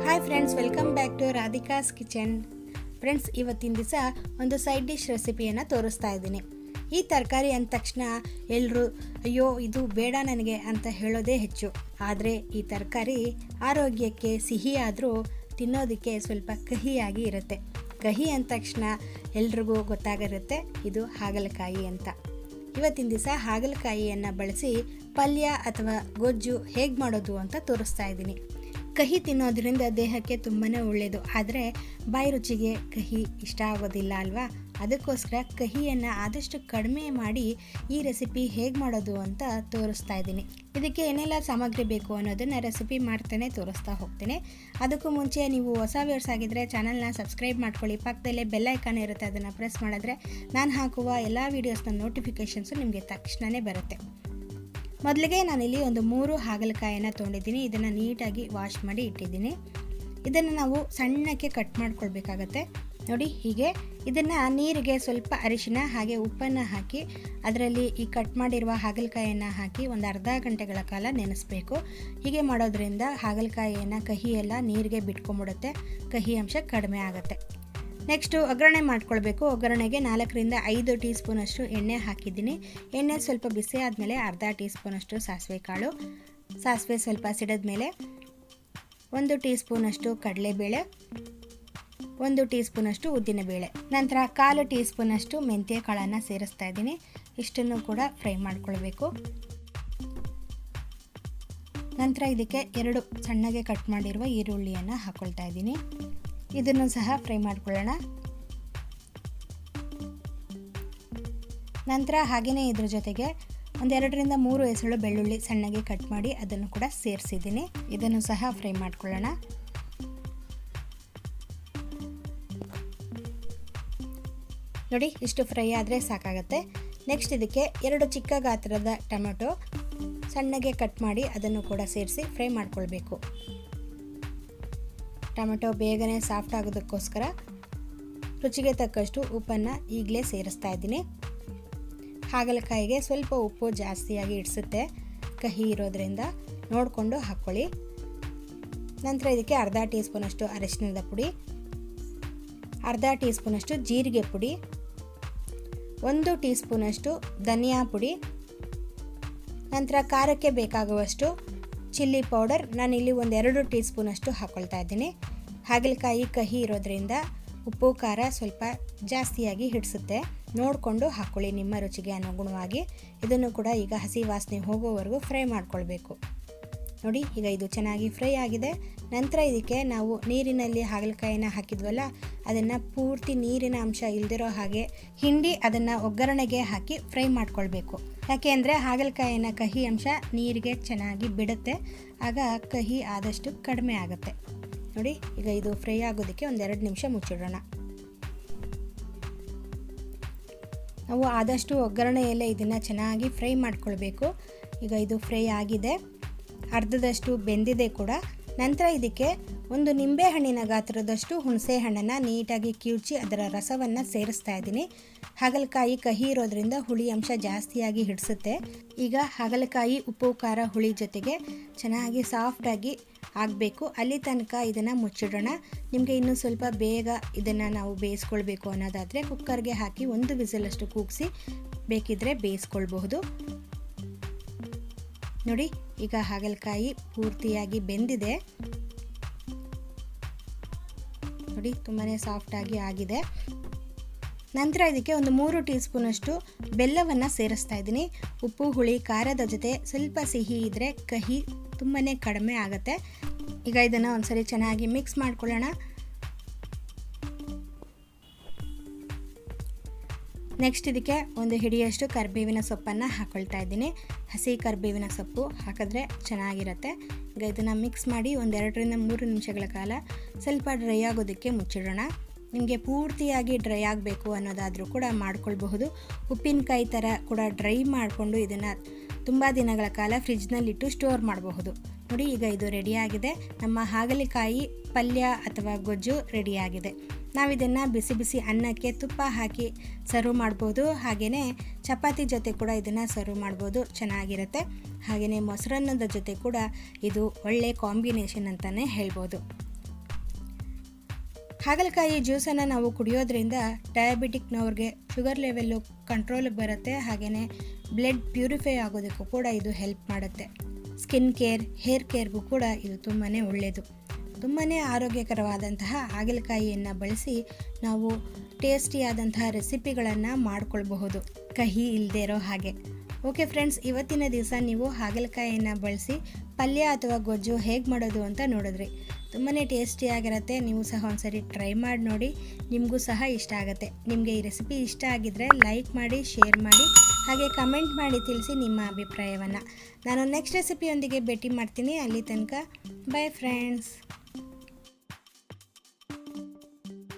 Hi friends, welcome back to Radhika's kitchen. Friends, ಇವತ್ತಿನ ದಿವಸ ಒಂದು ಸೈಡ್ ಡಿಶ್ ರೆಸಿಪಿಯನ್ನು ತೋರಿಸ್ತಾ ಇದ್ದೀನಿ. ಈ ತರಕಾರಿ ಅಂದ ತಕ್ಷಣ ಎಲ್ಲರೂ ಅಯ್ಯೋ ಇದು ಬೇಡ ನನಗೆ ಅಂತ ಹೇಳೋದೇ ಹೆಚ್ಚು. ಆದರೆ ಈ ತರಕಾರಿ ಆರೋಗ್ಯಕ್ಕೆ ಸಿಹಿ ಆದರೂ ತಿನ್ನೋದಕ್ಕೆ ಸ್ವಲ್ಪ ಕಹಿಯಾಗಿ ಇರುತ್ತೆ. ಕಹಿ ಅಂದ ತಕ್ಷಣ ಎಲ್ರಿಗೂ ಗೊತ್ತಾಗಿರುತ್ತೆ ಇದು ಹಾಗಲಕಾಯಿ ಅಂತ. ಇವತ್ತಿನ ದಿವಸ ಹಾಗಲಕಾಯಿಯನ್ನು ಬಳಸಿ ಪಲ್ಯ ಅಥವಾ ಗೊಜ್ಜು ಹೇಗೆ ಮಾಡೋದು ಅಂತ ತೋರಿಸ್ತಾ ಇದ್ದೀನಿ. ಕಹಿ ತಿನ್ನೋದ್ರಿಂದ ದೇಹಕ್ಕೆ ತುಂಬಾ ಒಳ್ಳೆಯದು. ಆದರೆ ಬಾಯಿ ರುಚಿಗೆ ಕಹಿ ಇಷ್ಟ ಆಗೋದಿಲ್ಲ ಅಲ್ವಾ? ಅದಕ್ಕೋಸ್ಕರ ಕಹಿಯನ್ನು ಆದಷ್ಟು ಕಡಿಮೆ ಮಾಡಿ ಈ ರೆಸಿಪಿ ಹೇಗೆ ಮಾಡೋದು ಅಂತ ತೋರಿಸ್ತಾ ಇದ್ದೀನಿ. ಇದಕ್ಕೆ ಏನೆಲ್ಲ ಸಾಮಗ್ರಿ ಬೇಕು ಅನ್ನೋದನ್ನು ರೆಸಿಪಿ ಮಾಡ್ತಾನೆ ತೋರಿಸ್ತಾ ಹೋಗ್ತೀನಿ. ಅದಕ್ಕೂ ಮುಂಚೆ ನೀವು ಹೊಸ ವ್ಯೂವರ್ಸ್ ಆಗಿದ್ದರೆ ಚಾನಲ್ನ ಸಬ್ಸ್ಕ್ರೈಬ್ ಮಾಡ್ಕೊಳ್ಳಿ. ಪಕ್ಕದಲ್ಲೇ ಬೆಲ್ ಐಕಾನ್ ಇರುತ್ತೆ, ಅದನ್ನು ಪ್ರೆಸ್ ಮಾಡಿದ್ರೆ ನಾನು ಹಾಕುವ ಎಲ್ಲ ವೀಡಿಯೋಸ್ನ ನೋಟಿಫಿಕೇಷನ್ಸು ನಿಮಗೆ ತಕ್ಷಣವೇ ಬರುತ್ತೆ. ಮೊದಲಿಗೆ ನಾನಿಲ್ಲಿ ಒಂದು 3 ಹಾಗಲಕಾಯಿಯನ್ನು ತೊಗೊಂಡಿದ್ದೀನಿ. ಇದನ್ನು ನೀಟಾಗಿ ವಾಶ್ ಮಾಡಿ ಇಟ್ಟಿದ್ದೀನಿ. ಇದನ್ನು ನಾವು ಸಣ್ಣಕ್ಕೆ ಕಟ್ ಮಾಡ್ಕೊಳ್ಬೇಕಾಗತ್ತೆ. ನೋಡಿ, ಹೀಗೆ ಇದನ್ನು ನೀರಿಗೆ ಸ್ವಲ್ಪ ಅರಿಶಿನ ಹಾಗೆ ಉಪ್ಪನ್ನು ಹಾಕಿ ಅದರಲ್ಲಿ ಈ ಕಟ್ ಮಾಡಿರುವ ಹಾಗಲಕಾಯಿಯನ್ನು ಹಾಕಿ ಒಂದು ಅರ್ಧ ಗಂಟೆಗಳ ಕಾಲ ನೆನೆಸಬೇಕು. ಹೀಗೆ ಮಾಡೋದ್ರಿಂದ ಹಾಗಲಕಾಯಿಯನ್ನು ಕಹಿ ಎಲ್ಲ ನೀರಿಗೆ ಬಿಟ್ಕೊಂಡ್ಬಿಡುತ್ತೆ, ಕಹಿ ಅಂಶ ಕಡಿಮೆ ಆಗುತ್ತೆ. ನೆಕ್ಸ್ಟು ಒಗ್ಗರಣೆ ಮಾಡ್ಕೊಳ್ಬೇಕು. ಒಗ್ಗರಣೆಗೆ 4ರಿಂದ 5 ಟೀ ಸ್ಪೂನಷ್ಟು ಎಣ್ಣೆ ಹಾಕಿದ್ದೀನಿ. ಎಣ್ಣೆ ಸ್ವಲ್ಪ ಬಿಸಿ ಆದಮೇಲೆ ಅರ್ಧ ಟೀ ಸ್ಪೂನಷ್ಟು ಸಾಸಿವೆ ಕಾಳು, ಸಾಸಿವೆ ಸ್ವಲ್ಪ ಸಿಡಿದ ಮೇಲೆ 1 ಟೀ ಸ್ಪೂನಷ್ಟು ಕಡಲೆಬೇಳೆ, 1 ಟೀ ಸ್ಪೂನಷ್ಟು ಉದ್ದಿನಬೇಳೆ, ನಂತರ 1/4 ಟೀ ಸ್ಪೂನಷ್ಟು ಮೆಂತ್ಯ ಕಾಳನ್ನು ಸೇರಿಸ್ತಾ ಇದ್ದೀನಿ. ಇಷ್ಟನ್ನು ಕೂಡ ಫ್ರೈ ಮಾಡ್ಕೊಳ್ಬೇಕು. ನಂತರ ಇದಕ್ಕೆ 2 ಸಣ್ಣಗೆ ಕಟ್ ಮಾಡಿರುವ ಈರುಳ್ಳಿಯನ್ನು ಹಾಕ್ಕೊಳ್ತಾ ಇದ್ದೀನಿ. ಇದನ್ನು ಸಹ ಫ್ರೈ ಮಾಡ್ಕೊಳ್ಳೋಣ. ನಂತರ ಹಾಗೆಯೇ ಇದ್ರ ಜೊತೆಗೆ 2ರಿಂದ 3 ಎಸಳು ಬೆಳ್ಳುಳ್ಳಿ ಸಣ್ಣಗೆ ಕಟ್ ಮಾಡಿ ಅದನ್ನು ಕೂಡ ಸೇರಿಸಿದ್ದೀನಿ. ಇದನ್ನು ಸಹ ಫ್ರೈ ಮಾಡ್ಕೊಳ್ಳೋಣ. ನೋಡಿ, ಇಷ್ಟು ಫ್ರೈ ಆದರೆ ಸಾಕಾಗುತ್ತೆ. ನೆಕ್ಸ್ಟ್ ಇದಕ್ಕೆ 2 ಚಿಕ್ಕ ಗಾತ್ರದ ಟೊಮೆಟೊ ಸಣ್ಣಗೆ ಕಟ್ ಮಾಡಿ ಅದನ್ನು ಕೂಡ ಸೇರಿಸಿ ಫ್ರೈ ಮಾಡ್ಕೊಳ್ಬೇಕು. ಟೊಮೆಟೊ ಬೇಗನೆ ಸಾಫ್ಟ್ ಆಗೋದಕ್ಕೋಸ್ಕರ ರುಚಿಗೆ ತಕ್ಕಷ್ಟು ಉಪ್ಪನ್ನು ಈಗಲೇ ಸೇರಿಸ್ತಾ ಇದ್ದೀನಿ. ಹಾಗಲಕಾಯಿಗೆ ಸ್ವಲ್ಪ ಉಪ್ಪು ಜಾಸ್ತಿಯಾಗಿ ಇಡಿಸುತ್ತೆ, ಕಹಿ ಇರೋದ್ರಿಂದ ನೋಡಿಕೊಂಡು ಹಾಕ್ಕೊಳ್ಳಿ. ನಂತರ ಇದಕ್ಕೆ ಅರ್ಧ ಟೀ ಸ್ಪೂನಷ್ಟು ಅರಿಶಿಣದ ಪುಡಿ, ಅರ್ಧ ಟೀ ಸ್ಪೂನಷ್ಟು ಜೀರಿಗೆ ಪುಡಿ, 1 ಟೀ ಸ್ಪೂನಷ್ಟು ಧನಿಯಾ ಪುಡಿ, ನಂತರ ಖಾರಕ್ಕೆ ಬೇಕಾಗುವಷ್ಟು ಚಿಲ್ಲಿ ಪೌಡರ್. ನಾನಿಲ್ಲಿ 2 ಟೀ ಸ್ಪೂನಷ್ಟು ಹಾಕ್ಕೊಳ್ತಾ ಇದ್ದೀನಿ. ಹಾಗಲಕಾಯಿ ಕಹಿ ಇರೋದ್ರಿಂದ ಉಪ್ಪು ಖಾರ ಸ್ವಲ್ಪ ಜಾಸ್ತಿಯಾಗಿ ಹಿಡಿಸುತ್ತೆ, ನೋಡಿಕೊಂಡು ಹಾಕ್ಕೊಳ್ಳಿ ನಿಮ್ಮ ರುಚಿಗೆ ಅನುಗುಣವಾಗಿ. ಇದನ್ನು ಕೂಡ ಈಗ ಹಸಿ ವಾಸನೆ ಹೋಗೋವರೆಗೂ ಫ್ರೈ ಮಾಡ್ಕೊಳ್ಬೇಕು. ನೋಡಿ, ಈಗ ಇದು ಚೆನ್ನಾಗಿ ಫ್ರೈ ಆಗಿದೆ. ನಂತರ ಇದಕ್ಕೆ ನಾವು ನೀರಿನಲ್ಲಿ ಹಾಗಲಕಾಯಿನ ಹಾಕಿದ್ವಲ್ಲ, ಅದನ್ನು ಪೂರ್ತಿ ನೀರಿನ ಅಂಶ ಇಲ್ದಿರೋ ಹಾಗೆ ಹಿಂಡಿ ಅದನ್ನು ಒಗ್ಗರಣೆಗೆ ಹಾಕಿ ಫ್ರೈ ಮಾಡ್ಕೊಳ್ಬೇಕು. ಯಾಕೆ ಅಂದರೆ ಹಾಗಲಕಾಯಿನ ಕಹಿ ಅಂಶ ನೀರಿಗೆ ಚೆನ್ನಾಗಿ ಬಿಡುತ್ತೆ, ಆಗ ಕಹಿ ಆದಷ್ಟು ಕಡಿಮೆ ಆಗುತ್ತೆ. ನೋಡಿ, ಈಗ ಇದು ಫ್ರೈ ಆಗೋದಕ್ಕೆ 2 ನಿಮಿಷ ಮುಚ್ಚಿಡೋಣ. ನಾವು ಆದಷ್ಟು ಒಗ್ಗರಣೆಯಲ್ಲೇ ಇದನ್ನು ಚೆನ್ನಾಗಿ ಫ್ರೈ ಮಾಡ್ಕೊಳ್ಬೇಕು. ಈಗ ಇದು ಫ್ರೈ ಆಗಿದೆ, ಅರ್ಧದಷ್ಟು ಬೆಂದಿದೆ ಕೂಡ. ನಂತರ ಇದಕ್ಕೆ 1 ನಿಂಬೆಹಣ್ಣಿನ ಗಾತ್ರದಷ್ಟು ಹುಣಸೆ ಹಣ್ಣನ್ನು ನೀಟಾಗಿ ಕಿವುಚಿ ಅದರ ರಸವನ್ನು ಸೇರಿಸ್ತಾ ಇದ್ದೀನಿ. ಹಾಗಲಕಾಯಿ ಕಹಿ ಇರೋದ್ರಿಂದ ಹುಳಿ ಅಂಶ ಜಾಸ್ತಿಯಾಗಿ ಹಿಡಿಸುತ್ತೆ. ಈಗ ಹಾಗಲಕಾಯಿ ಉಪ್ಪು ಖಾರ ಹುಳಿ ಜೊತೆಗೆ ಚೆನ್ನಾಗಿ ಸಾಫ್ಟಾಗಿ ಆಗಬೇಕು. ಅಲ್ಲಿ ತನಕ ಇದನ್ನು ಮುಚ್ಚಿಡೋಣ. ನಿಮಗೆ ಇನ್ನೂ ಸ್ವಲ್ಪ ಬೇಗ ಇದನ್ನು ನಾವು ಬೇಯಿಸ್ಕೊಳ್ಬೇಕು ಅನ್ನೋದಾದರೆ ಕುಕ್ಕರ್ಗೆ ಹಾಕಿ 1 ವಿಸಿಲಷ್ಟು ಕೂಗಿಸಿ ಬೇಕಿದ್ದರೆ ಬೇಯಿಸ್ಕೊಳ್ಬಹುದು. ನೋಡಿ, ಈಗ ಹಾಗಲಕಾಯಿ ಪೂರ್ತಿಯಾಗಿ ಬೆಂದಿದೆ. ನೋಡಿ, ತುಂಬಾ ಸಾಫ್ಟಾಗಿ ಆಗಿದೆ. ನಂತರ ಇದಕ್ಕೆ 3 ಟೀ ಸ್ಪೂನಷ್ಟು ಬೆಲ್ಲವನ್ನು ಸೇರಿಸ್ತಾ ಇದ್ದೀನಿ. ಉಪ್ಪು ಹುಳಿ ಖಾರದ ಜೊತೆ ಸ್ವಲ್ಪ ಸಿಹಿ ಇದ್ದರೆ ಕಹಿ ತುಂಬಾ ಕಡಿಮೆ ಆಗುತ್ತೆ. ಈಗ ಇದನ್ನು ಒಂದ್ಸರಿ ಚೆನ್ನಾಗಿ ಮಿಕ್ಸ್ ಮಾಡ್ಕೊಳ್ಳೋಣ. ನೆಕ್ಸ್ಟ್ ಇದಕ್ಕೆ 1 ಹಿಡಿಯಷ್ಟು ಕರಿಬೇವಿನ ಸೊಪ್ಪನ್ನು ಹಾಕ್ಕೊಳ್ತಾ ಇದ್ದೀನಿ. ಹಸಿ ಕರಿಬೇವಿನ ಸೊಪ್ಪು ಹಾಕಿದ್ರೆ ಚೆನ್ನಾಗಿರುತ್ತೆ. ಈಗ ಇದನ್ನು ಮಿಕ್ಸ್ ಮಾಡಿ 2ರಿಂದ 3 ನಿಮಿಷಗಳ ಕಾಲ ಸ್ವಲ್ಪ ಡ್ರೈ ಆಗೋದಕ್ಕೆ ಮುಚ್ಚಿಡೋಣ. ನಿಮಗೆ ಪೂರ್ತಿಯಾಗಿ ಡ್ರೈ ಆಗಬೇಕು ಅನ್ನೋದಾದರೂ ಕೂಡ ಮಾಡ್ಕೊಳ್ಬಹುದು. ಉಪ್ಪಿನಕಾಯಿ ಥರ ಕೂಡ ಡ್ರೈ ಮಾಡಿಕೊಂಡು ಇದನ್ನು ತುಂಬ ದಿನಗಳ ಕಾಲ ಫ್ರಿಜ್ನಲ್ಲಿಟ್ಟು ಸ್ಟೋರ್ ಮಾಡಬಹುದು. ನೋಡಿ, ಈಗ ಇದು ರೆಡಿಯಾಗಿದೆ. ನಮ್ಮ ಹಾಗಲಕಾಯಿ ಪಲ್ಯ ಅಥವಾ ಗೊಜ್ಜು ರೆಡಿಯಾಗಿದೆ. ನಾವಿದನ್ನು ಬಿಸಿ ಬಿಸಿ ಅನ್ನಕ್ಕೆ ತುಪ್ಪ ಹಾಕಿ ಸರ್ವ್ ಮಾಡ್ಬೋದು. ಹಾಗೆಯೇ ಚಪಾತಿ ಜೊತೆ ಕೂಡ ಇದನ್ನು ಸರ್ವ್ ಮಾಡ್ಬೋದು, ಚೆನ್ನಾಗಿರುತ್ತೆ. ಹಾಗೆಯೇ ಮೊಸರನ್ನದ ಜೊತೆ ಕೂಡ ಇದು ಒಳ್ಳೆ ಕಾಂಬಿನೇಷನ್ ಅಂತಲೇ ಹೇಳ್ಬೋದು. ಹಾಗಲಕಾಯಿ ಜ್ಯೂಸನ್ನು ನಾವು ಕುಡಿಯೋದ್ರಿಂದ ಡಯಾಬಿಟಿಕ್ನವ್ರಿಗೆ ಶುಗರ್ ಲೆವೆಲ್ಲು ಕಂಟ್ರೋಲಿಗೆ ಬರುತ್ತೆ. ಹಾಗೆಯೇ ಬ್ಲಡ್ ಪ್ಯೂರಿಫೈ ಆಗೋದಕ್ಕೂ ಕೂಡ ಇದು ಹೆಲ್ಪ್ ಮಾಡುತ್ತೆ. ಸ್ಕಿನ್ ಕೇರ್, ಹೇರ್ ಕೇರ್ಗೂ ಕೂಡ ಇದು ತುಂಬಾ ಒಳ್ಳೆಯದು. ತುಂಬಾ ಆರೋಗ್ಯಕರವಾದಂತಹ ಹಾಗಲಕಾಯಿಯನ್ನು ಬಳಸಿ ನಾವು ಟೇಸ್ಟಿಯಾದಂತಹ ರೆಸಿಪಿಗಳನ್ನು ಮಾಡ್ಕೊಳ್ಬಹುದು, ಕಹಿ ಇಲ್ಲದೆ ಇರೋ ಹಾಗೆ. ಓಕೆ ಫ್ರೆಂಡ್ಸ್, ಇವತ್ತಿನ ದಿವಸ ನೀವು ಹಾಗಲಕಾಯಿಯನ್ನು ಬಳಸಿ ಪಲ್ಯ ಅಥವಾ ಗೊಜ್ಜು ಹೇಗೆ ಮಾಡೋದು ಅಂತ ನೋಡಿದ್ರಿ. ತುಂಬಾ ಟೇಸ್ಟಿಯಾಗಿರುತ್ತೆ. ನೀವು ಸಹ ಒಂದ್ಸರಿ ಟ್ರೈ ಮಾಡಿ ನೋಡಿ, ನಿಮಗೂ ಸಹ ಇಷ್ಟ ಆಗುತ್ತೆ. ನಿಮಗೆ ಈ ರೆಸಿಪಿ ಇಷ್ಟ ಆಗಿದ್ದರೆ ಲೈಕ್ ಮಾಡಿ, ಶೇರ್ ಮಾಡಿ, ಹಾಗೆ ಕಮೆಂಟ್ ಮಾಡಿ ತಿಳಿಸಿ ನಿಮ್ಮ ಅಭಿಪ್ರಾಯವನ್ನು. ನಾನು ನೆಕ್ಸ್ಟ್ ರೆಸಿಪಿಯೊಂದಿಗೆ ಭೇಟಿ ಮಾಡ್ತೀನಿ. ಅಲ್ಲಿ ತನಕ ಬೈ ಫ್ರೆಂಡ್ಸ್.